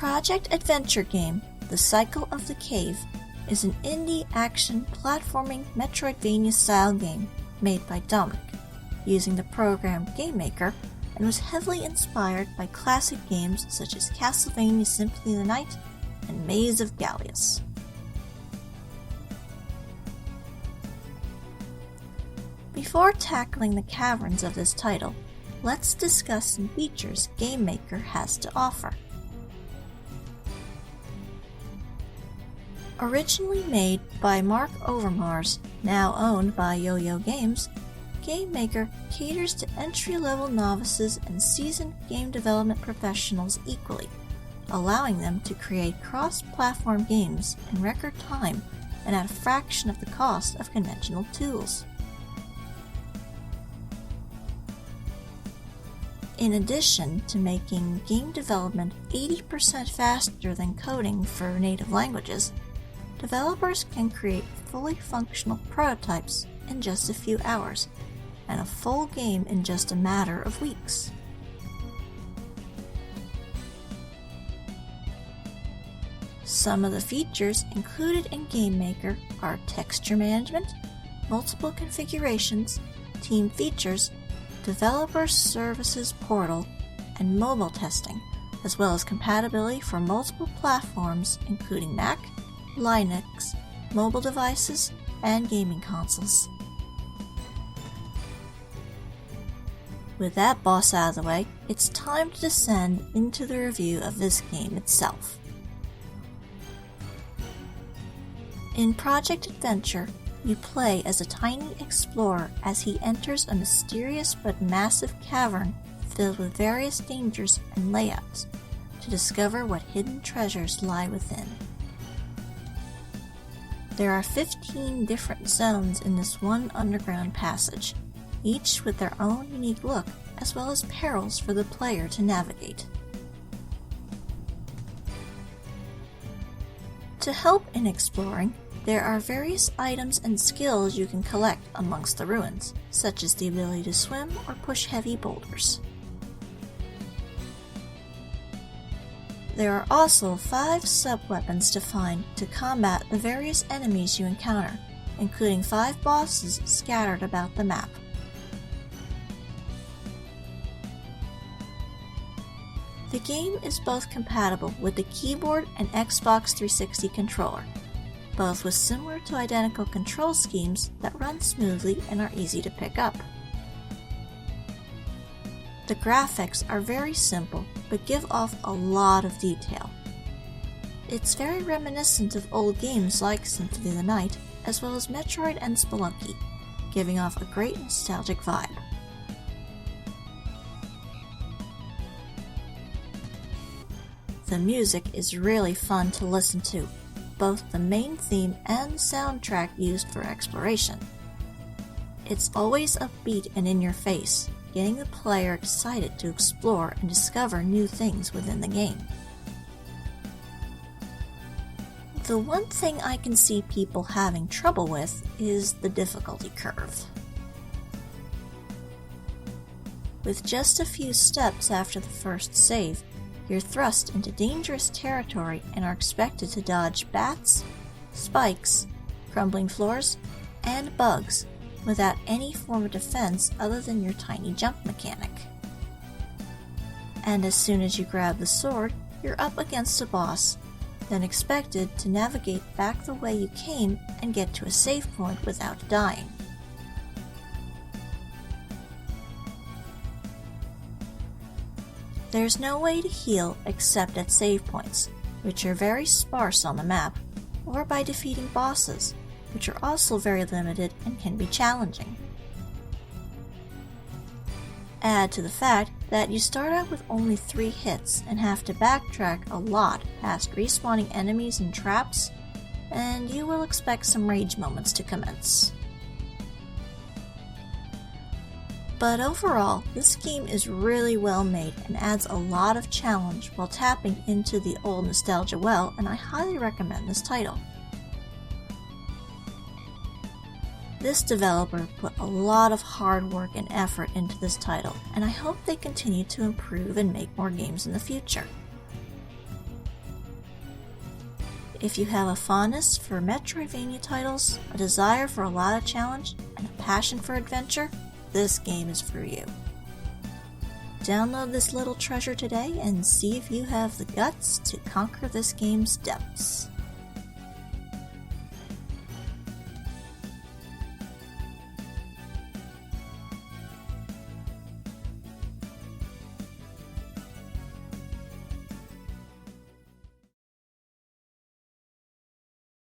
Project Adventure game, The Cycle of the Cave, is an indie action platforming Metroidvania-style game made by Dominic, using the program GameMaker, and was heavily inspired by classic games such as Castlevania Symphony of the Night and Maze of Gallius. Before tackling the caverns of this title, let's discuss some features GameMaker has to offer. Originally made by Mark Overmars, now owned by Yo-Yo Games, GameMaker caters to entry-level novices and seasoned game development professionals equally, allowing them to create cross-platform games in record time and at a fraction of the cost of conventional tools. In addition to making game development 80% faster than coding for native languages, developers can create fully functional prototypes in just a few hours, and a full game in just a matter of weeks. Some of the features included in GameMaker are texture management, multiple configurations, team features, developer services portal, and mobile testing, as well as compatibility for multiple platforms including Mac, Linux, mobile devices, and gaming consoles. With that boss out of the way, it's time to descend into the review of this game itself. In Project Adventure, you play as a tiny explorer as he enters a mysterious but massive cavern filled with various dangers and layouts to discover what hidden treasures lie within. There are 15 different zones in this one underground passage, each with their own unique look, as well as perils for the player to navigate. To help in exploring, there are various items and skills you can collect amongst the ruins, such as the ability to swim or push heavy boulders. There are also 5 sub-weapons to find to combat the various enemies you encounter, including 5 bosses scattered about the map. The game is both compatible with the keyboard and Xbox 360 controller, both with similar to identical control schemes that run smoothly and are easy to pick up. The graphics are very simple, but give off a lot of detail. It's very reminiscent of old games like Symphony of the Night, as well as Metroid and Spelunky, giving off a great nostalgic vibe. The music is really fun to listen to, both the main theme and soundtrack used for exploration. It's always upbeat and in your face, getting the player excited to explore and discover new things within the game. The one thing I can see people having trouble with is the difficulty curve. With just a few steps after the first save, you're thrust into dangerous territory and are expected to dodge bats, spikes, crumbling floors, and bugs without any form of defense other than your tiny jump mechanic. And as soon as you grab the sword, you're up against a boss, then expected to navigate back the way you came and get to a save point without dying. There's no way to heal except at save points, which are very sparse on the map, or by defeating bosses, which are also very limited and can be challenging. Add to the fact that you start out with only 3 hits and have to backtrack a lot past respawning enemies and traps, and you will expect some rage moments to commence. But overall, this game is really well made and adds a lot of challenge while tapping into the old nostalgia well, and I highly recommend this title. This developer put a lot of hard work and effort into this title, and I hope they continue to improve and make more games in the future. If you have a fondness for Metroidvania titles, a desire for a lot of challenge, and a passion for adventure, this game is for you. Download this little treasure today and see if you have the guts to conquer this game's depths.